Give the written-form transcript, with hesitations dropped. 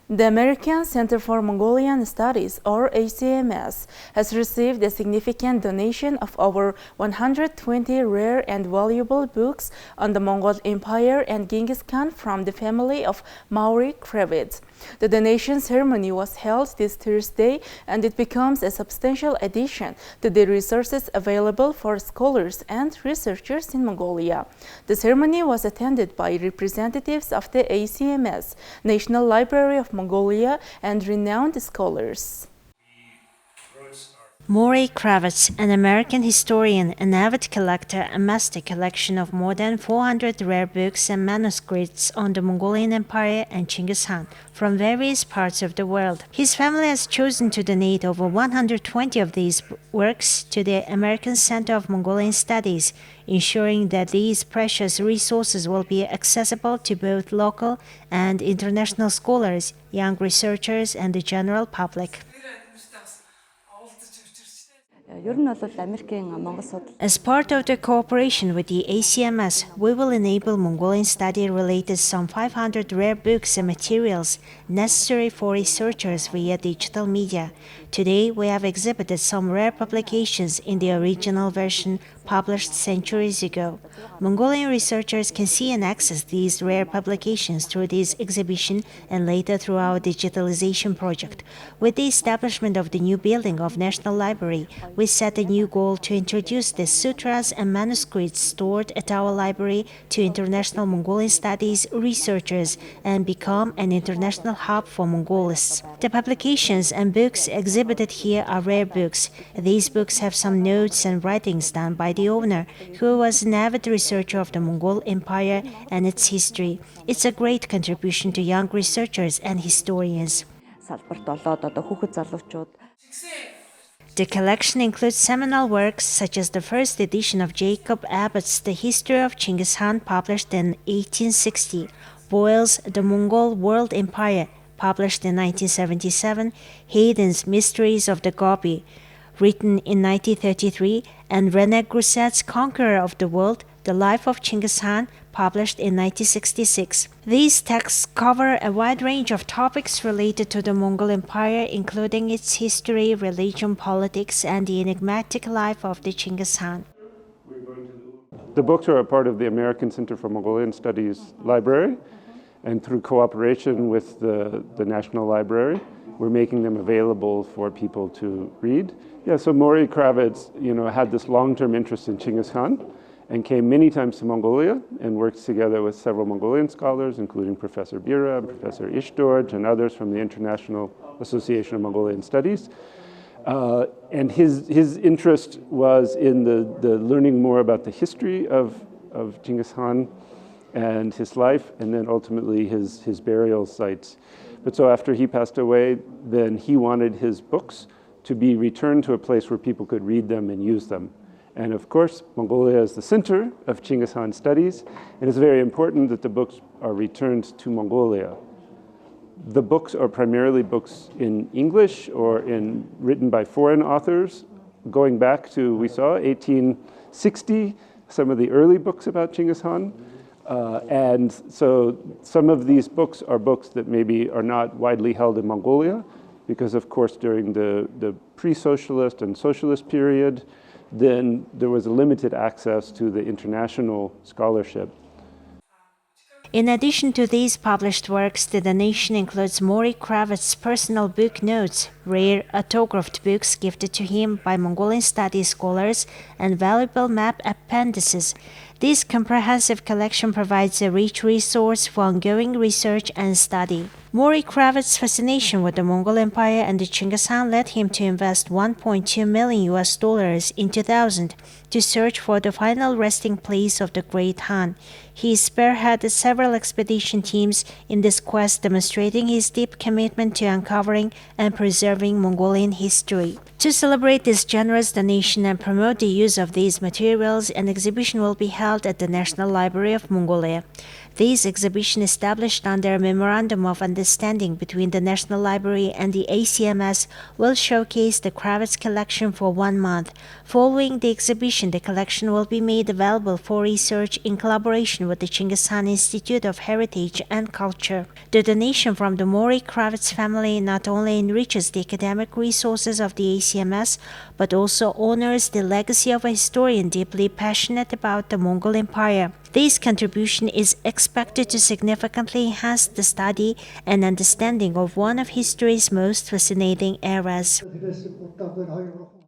The American Center for Mongolian Studies, or ACMS, has received a significant donation of over 120 rare and valuable books on the Mongol Empire and Genghis Khan from the family of Maury Kravitz. The donation ceremony was held this Thursday, and it becomes a substantial addition to the resources available for scholars and researchers in Mongolia. The ceremony was attended by representatives of the ACMS, National Library of Mongolia, and renowned scholars. Maury Kravitz, an American historian and avid collector, amassed a collection of more than 400 rare books and manuscripts on the Mongolian Empire and Genghis Khan from various parts of the world. His family has chosen to donate over 120 of these works to the American Center of Mongolian Studies, ensuring that these precious resources will be accessible to both local and international scholars, young researchers, and the general public. As part of the cooperation with the ACMS, we will enable Mongolian study-related some 500 rare books and materials necessary for researchers via digital media. Today, we have exhibited some rare publications in the original version published centuries ago. Mongolian researchers can see and access these rare publications through this exhibition and later through our digitalization project. With the establishment of the new building of National Library, we set a new goal to introduce the sutras and manuscripts stored at our library to international Mongolian studies researchers and become an international hub for Mongolists. The publications and books exhibited here are rare books. These books have some notes and writings done by the owner, who was an avid researcher of the Mongol Empire and its history. It's a great contribution to young researchers and historians. The collection includes seminal works such as the first edition of Jacob Abbott's The History of Genghis Khan, published in 1860, Boyle's The Mongol World Empire, published in 1977, Haydn's Mysteries of the Gobi, written in 1933, and René Grousset's Conqueror of the World, The Life of Genghis Khan, published in 1966. These texts cover a wide range of topics related to the Mongol Empire, including its history, religion, politics, and the enigmatic life of the Genghis Khan. The books are a part of the American Center for Mongolian Studies library, and through cooperation with the National Library, we're making them available for people to read. Yeah, so Maury Kravitz, had this long-term interest in Genghis Khan and came many times to Mongolia and worked together with several Mongolian scholars, including Professor Bira and Professor Ishdorj and others from the International Association of Mongolian Studies. And his interest was in the learning more about the history of Genghis Khan and his life, and then ultimately his burial sites. But so after he passed away, then he wanted his books to be returned to a place where people could read them and use them. And of course, Mongolia is the center of Genghis Khan studies, and it's very important that the books are returned to Mongolia. The books are primarily books in English or written by foreign authors, going back to, we saw, 1860, some of the early books about Genghis Khan. And so some of these books are books that maybe are not widely held in Mongolia, because of course during the pre-socialist and socialist period, then there was a limited access to the international scholarship. In addition to these published works, the donation includes Maury Kravitz's personal book notes, rare autographed books gifted to him by Mongolian studies scholars, and valuable map appendices. This comprehensive collection provides a rich resource for ongoing research and study. Maury Kravitz's fascination with the Mongol Empire and the Genghis Khan led him to invest $1.2 million in 2000 to search for the final resting place of the great Khan. He spearheaded several expedition teams in this quest, demonstrating his deep commitment to uncovering and preserving Mongolian history. To celebrate this generous donation and promote the use of these materials, an exhibition will be held at the National Library of Mongolia. This exhibition, established under a Memorandum of Understanding between the National Library and the ACMS, will showcase the Kravets collection for 1 month. Following the exhibition, the collection will be made available for research in collaboration with the Chinggis Khan Institute of Heritage and Culture. The donation from the Mori Kravets family not only enriches the academic resources of the ACMS, but also honors the legacy of a historian deeply passionate about the Mongol Empire. This contribution is expected to significantly enhance the study and understanding of one of history's most fascinating eras.